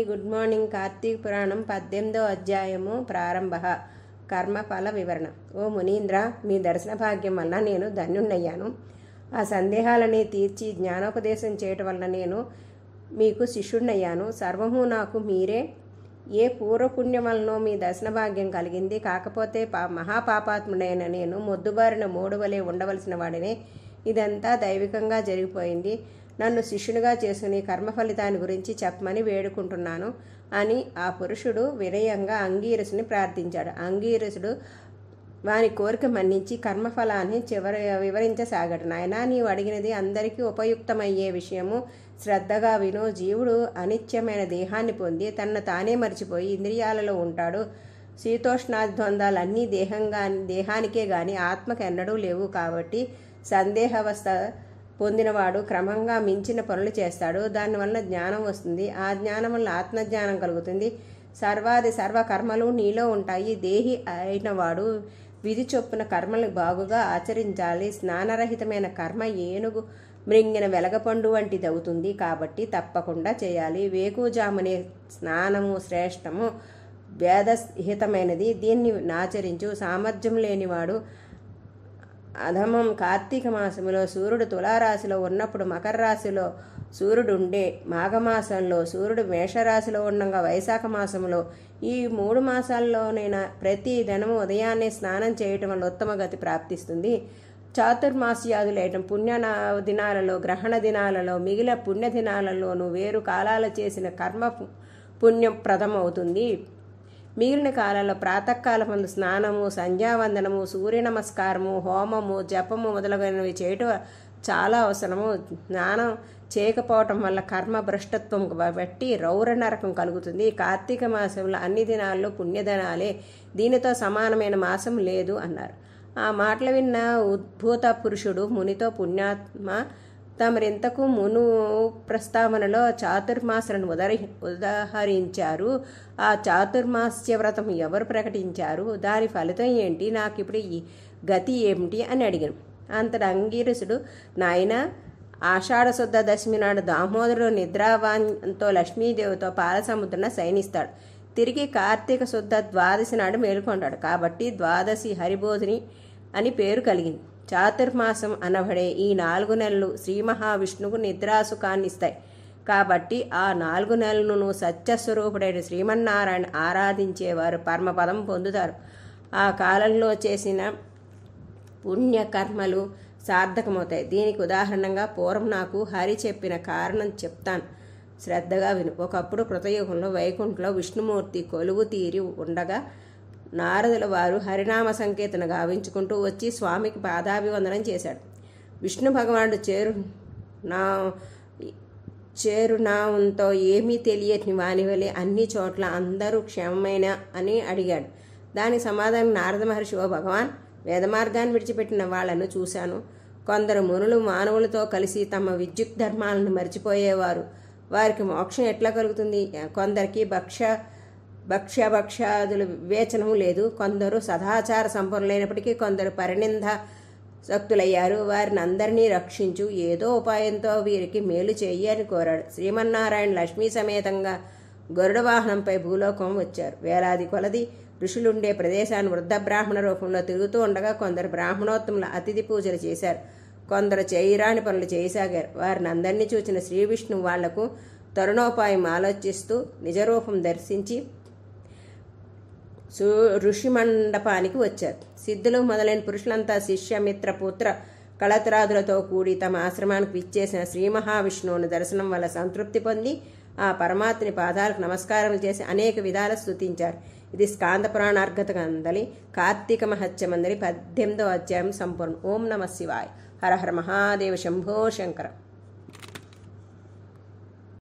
Good morning. Karthika పురాణం 18వ అధ్యాయము ప్రారంభ. కర్మఫల వివరణ. ఓ మునీంద్ర, మీ దర్శన భాగ్యం వల్ల నేను ధన్యుణ్ణయ్యాను. ఆ సందేహాలని తీర్చి జ్ఞానోపదేశం చేయటం వల్ల నేను మీకు శిష్యుణ్ణయ్యాను. సర్వము నాకు మీరే. ఏ పూర్వపుణ్యం వలనో మీ దర్శన భాగ్యం కలిగింది. కాకపోతే మహాపాపాత్ముడైన నేను మొద్దుబారిన మూడువలే ఉండవలసిన వాడినే. ఇదంతా దైవికంగా జరిగిపోయింది. నన్ను శిష్యునిగా చేసుకుని కర్మ ఫలితాన్ని గురించి చెప్పమని వేడుకుంటున్నాను అని ఆ పురుషుడు వినయంగా అంగీరసుని ప్రార్థించాడు. అంగీరసుడు వాని కోరిక మన్నించి కర్మఫలాన్ని వివరించసాగాడు. నాయనా, నీవు అడిగినది అందరికీ ఉపయుక్తమయ్యే విషయము. శ్రద్ధగా విను. జీవుడు అనిత్యమైన దేహాన్ని పొంది తనను తానే మర్చిపోయి ఇంద్రియాలలో ఉంటాడు. శీతోష్ణాది ద్వంద్వాలన్నీ దేహానికే గాని ఆత్మకు ఎన్నడూ లేవు. కాబట్టి సందేహావస్థ పొందినవాడు క్రమంగా మించిన పనులు చేస్తాడు. దానివల్ల జ్ఞానం వస్తుంది. ఆ జ్ఞానం వల్ల ఆత్మజ్ఞానం కలుగుతుంది. సర్వ కర్మలు నీలో ఉంటాయి. దేహి అయినవాడు విధి చొప్పున కర్మలు బాగుగా ఆచరించాలి. స్నానరహితమైన కర్మ ఏనుగు మృంగిన వెలగపండు వంటిది అవుతుంది. కాబట్టి తప్పకుండా చేయాలి. వేకుజామునే స్నానము శ్రేష్టము, వేదహితమైనది. దీన్ని ఆచరించు. సామర్థ్యం లేనివాడు అధమం. కార్తీక మాసంలో సూర్యుడు తులారాశిలో ఉన్నప్పుడు మకర రాశిలో సూర్యుడు ఉండే, మాఘమాసంలో సూర్యుడు మేషరాశిలో ఉండగా వైశాఖ మాసంలో, ఈ 3 మాసాల్లోనైనా ప్రతి దినము ఉదయాన్నే స్నానం చేయటం వల్ల ఉత్తమ గతి ప్రాప్తిస్తుంది. చాతుర్మాస్యాదులేయటం పుణ్య దినాలలో, గ్రహణ దినాలలో, మిగిలిన పుణ్య దినాలలోనూ వేరు కాలాలు చేసిన కర్మ పుణ్యప్రదమవుతుంది. మిగిలిన కాలంలో ప్రాతకాలమందు స్నానము, సంధ్యావందనము, సూర్య నమస్కారము, హోమము, జపము మొదలగునవి చేయటం చాలా అవసరము. స్నానం చేయకపోవటం వల్ల కర్మ భ్రష్టత్వం బట్టి రౌర నరకం కలుగుతుంది. కార్తీక మాసంలో అన్ని దినాల్లో పుణ్యదినాలే. దీనితో సమానమైన మాసం లేదు అన్నారు. ఆ మాటలు విన్న ఉద్భూత పురుషుడు మునితో, పుణ్యాత్మ, తమరింతకు మును ప్రస్తావనలో చాతుర్మాసాలను ఉదహరించారు. ఆ చాతుర్మాస్య వ్రతం ఎవరు ప్రకటించారు? దాని ఫలితం ఏంటి? నాకు ఇప్పుడు ఈ గతి ఏమిటి అని అడిగాను. అంతటి అంగీరసుడు, నాయన, ఆషాఢశుద్ధ దశమి నాడు దామోదరుడు నిద్రావాంతో లక్ష్మీదేవితో పాలసముద్రాన శయనిస్తాడు. తిరిగి కార్తీక శుద్ధ ద్వాదశి నాడు మేలుకొంటాడు. కాబట్టి ద్వాదశి హరిబోధిని అని పేరు కలిగింది. చాతుర్మాసం అనబడే ఈ 4 నెలలు శ్రీ మహావిష్ణువుకు నిద్రాసుఖాన్నిస్తాయి. కాబట్టి ఆ 4 నెలలను సత్యస్వరూపుడైన శ్రీమన్నారాయణ ఆరాధించేవారు పరమపదం పొందుతారు. ఆ కాలంలో చేసిన పుణ్యకర్మలు సార్థకమవుతాయి. దీనికి ఉదాహరణగా పూర్వం నాకు హరి చెప్పిన కారణం చెప్తాను, శ్రద్ధగా విను. ఒకప్పుడు కృతయుగంలో వైకుంఠంలో విష్ణుమూర్తి కొలువు తీరి ఉండగా నారదుల వారు హరినామ సంకీర్తన గావించుకుంటూ వచ్చి స్వామికి పాదాభివందనం చేశాడు. విష్ణు భగవానుడు చేరునామంతో ఏమీ తెలియని వానివలే అన్ని చోట్ల అందరూ క్షేమమైన అని అడిగాడు. దానికి సమాధానం నారద మహర్షి, ఓ భగవాన్, వేదమార్గాన్ని విడిచిపెట్టిన వాళ్లను చూశాను. కొందరు మునులు మానవులతో కలిసి తమ విద్యుత్ ధర్మాలను మర్చిపోయేవారు. వారికి మోక్షం ఎట్లా కలుగుతుంది? కొందరికి భక్ష్యాదులు వివేచనము లేదు. కొందరు సదాచార సంపన్నులైనప్పటికీ కొందరు పరినింద శక్తులయ్యారు. వారిని అందరినీ రక్షించు. ఏదో ఉపాయంతో వీరికి మేలు చెయ్యి అని కోరాడు. శ్రీమన్నారాయణ లక్ష్మీ సమేతంగా గరుడ వాహనంపై భూలోకం వచ్చారు. వేలాది కొలది ఋషులుండే ప్రదేశాన్ని వృద్ధ బ్రాహ్మణ రూపంలో తిరుగుతూ ఉండగా కొందరు బ్రాహ్మణోత్తముల అతిథి పూజలు చేశారు. కొందరు చేయరాని పనులు చేయసాగారు. వారిని అందరినీ చూచిన శ్రీ విష్ణువు వాళ్లకు తరుణోపాయం ఆలోచిస్తూ నిజరూపం దర్శించి ఋషి మండపానికి వచ్చారు. సిద్ధులు మొదలైన పురుషులంతా శిష్య, మిత్ర, పుత్ర, కళత్రాదులతో కూడి తమ ఆశ్రమానికి విచ్చేసిన శ్రీ మహావిష్ణువుని దర్శనం వల్ల సంతృప్తి పొంది ఆ పరమాత్మని పాదాలకు నమస్కారం చేసి అనేక విధాల స్తుతించారు. ఇది స్కాంద పురాణార్గత కందలి కార్తీక మహత్యమందలి 18వ అధ్యాయం సంపూర్ణం. ఓం నమ శివాయ. హర హర మహాదేవ. శంభో శంకర.